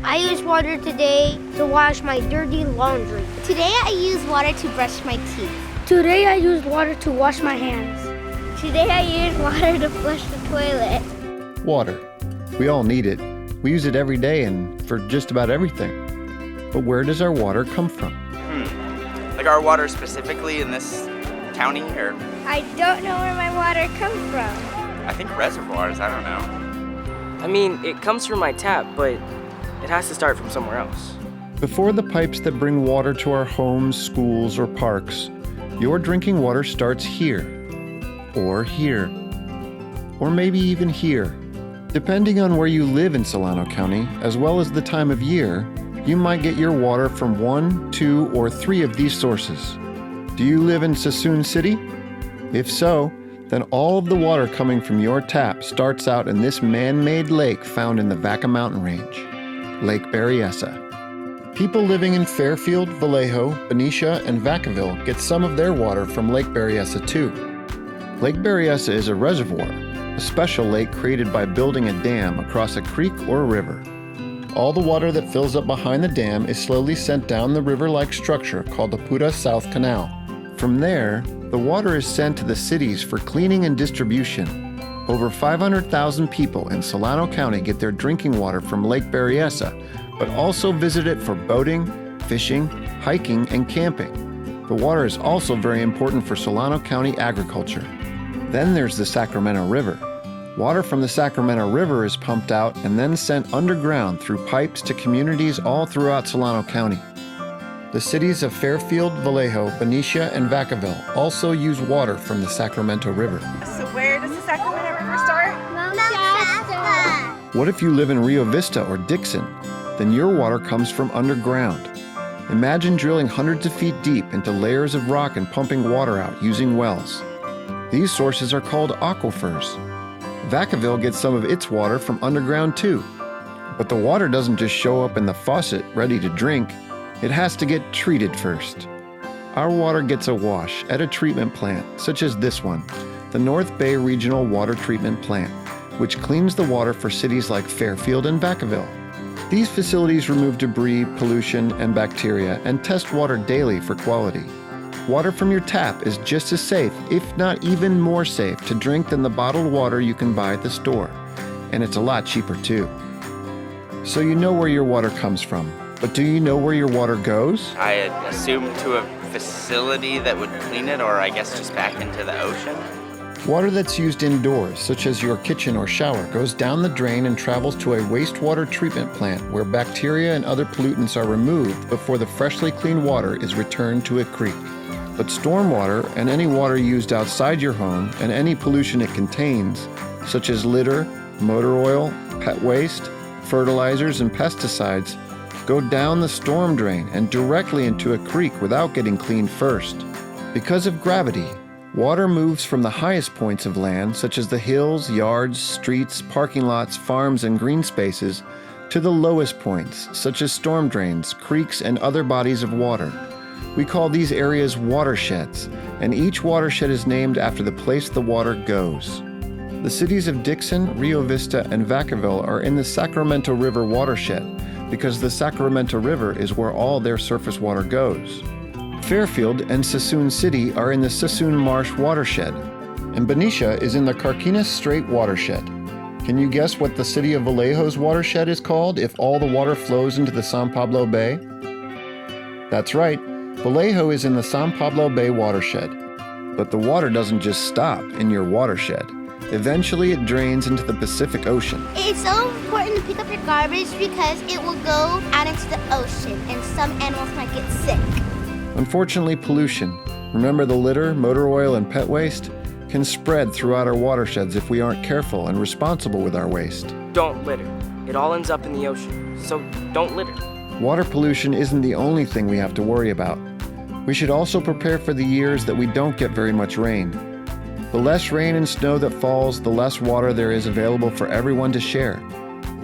I used water today to wash my dirty laundry. Today I used water to brush my teeth. Today I used water to wash my hands. Today I used water to flush the toilet. Water. We all need it. We use it every day and for just about everything. But where does our water come from? Like our water specifically in this county, or? I don't know where my water comes from. I think reservoirs, I don't know. I mean, it comes from my tap, but it has to start from somewhere else. Before the pipes that bring water to our homes, schools, or parks, your drinking water starts here, or here, or maybe even here. Depending on where you live in Solano County, as well as the time of year, you might get your water from 1, 2, or 3 of these sources. Do you live in Sassoon City? If so, then all of the water coming from your tap starts out in this man-made lake found in the Vaca Mountain Range, Lake Berryessa. People living in Fairfield, Vallejo, Benicia, and Vacaville get some of their water from Lake Berryessa too. Lake Berryessa is a reservoir, a special lake created by building a dam across a creek or a river. All the water that fills up behind the dam is slowly sent down the river-like structure called the Puda South Canal. From there, the water is sent to the cities for cleaning and distribution. Over 500,000 people in Solano County get their drinking water from Lake Berryessa, but also visit it for boating, fishing, hiking, and camping. The water is also very important for Solano County agriculture. Then there's the Sacramento River. Water from the Sacramento River is pumped out and then sent underground through pipes to communities all throughout Solano County. The cities of Fairfield, Vallejo, Benicia, and Vacaville also use water from the Sacramento River. So where does the Sacramento River start? What if you live in Rio Vista or Dixon? Then your water comes from underground. Imagine drilling hundreds of feet deep into layers of rock and pumping water out using wells. These sources are called aquifers. Vacaville gets some of its water from underground too. But the water doesn't just show up in the faucet ready to drink. It has to get treated first. Our water gets a wash at a treatment plant, such as this one, the North Bay Regional Water Treatment Plant, which cleans the water for cities like Fairfield and Vacaville. These facilities remove debris, pollution, and bacteria and test water daily for quality. Water from your tap is just as safe, if not even more safe, to drink than the bottled water you can buy at the store. And it's a lot cheaper too. So you know where your water comes from. But do you know where your water goes? I assume to a facility that would clean it, or I guess just back into the ocean. Water that's used indoors, such as your kitchen or shower, goes down the drain and travels to a wastewater treatment plant where bacteria and other pollutants are removed before the freshly cleaned water is returned to a creek. But stormwater and any water used outside your home and any pollution it contains, such as litter, motor oil, pet waste, fertilizers, and pesticides, go down the storm drain and directly into a creek without getting cleaned first. Because of gravity, water moves from the highest points of land, such as the hills, yards, streets, parking lots, farms, and green spaces, to the lowest points, such as storm drains, creeks, and other bodies of water. We call these areas watersheds, and each watershed is named after the place the water goes. The cities of Dixon, Rio Vista, and Vacaville are in the Sacramento River watershed, because the Sacramento River is where all their surface water goes. Fairfield and Sassoon City are in the Sassoon Marsh watershed, and Benicia is in the Carquinez Strait watershed. Can you guess what the city of Vallejo's watershed is called if all the water flows into the San Pablo Bay? That's right, Vallejo is in the San Pablo Bay watershed. But the water doesn't just stop in your watershed. Eventually it drains into the Pacific Ocean. It's so important to pick up your garbage because it will go out into the ocean and some animals might get sick. Unfortunately, pollution, remember the litter, motor oil, and pet waste, can spread throughout our watersheds if we aren't careful and responsible with our waste. Don't litter. It all ends up in the ocean, so don't litter. Water pollution isn't the only thing we have to worry about. We should also prepare for the years that we don't get very much rain. The less rain and snow that falls, the less water there is available for everyone to share.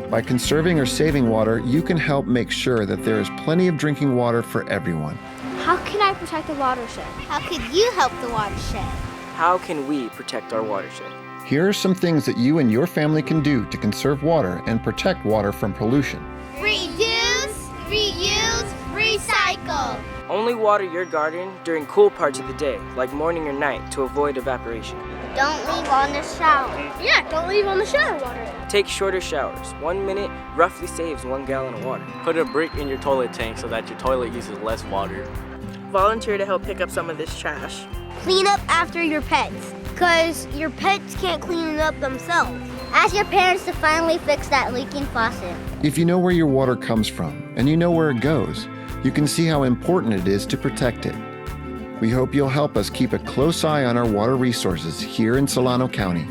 By conserving or saving water, you can help make sure that there is plenty of drinking water for everyone. How can I protect the watershed? How could you help the watershed? How can we protect our watershed? Here are some things that you and your family can do to conserve water and protect water from pollution. Reduce Only water your garden during cool parts of the day, like morning or night, to avoid evaporation. Don't leave on the shower. Yeah, don't leave on the shower water. Take shorter showers. 1 minute roughly saves 1 gallon of water. Put a brick in your toilet tank so that your toilet uses less water. Volunteer to help pick up some of this trash. Clean up after your pets, because your pets can't clean it up themselves. Ask your parents to finally fix that leaking faucet. If you know where your water comes from and you know where it goes, you can see how important it is to protect it. We hope you'll help us keep a close eye on our water resources here in Solano County.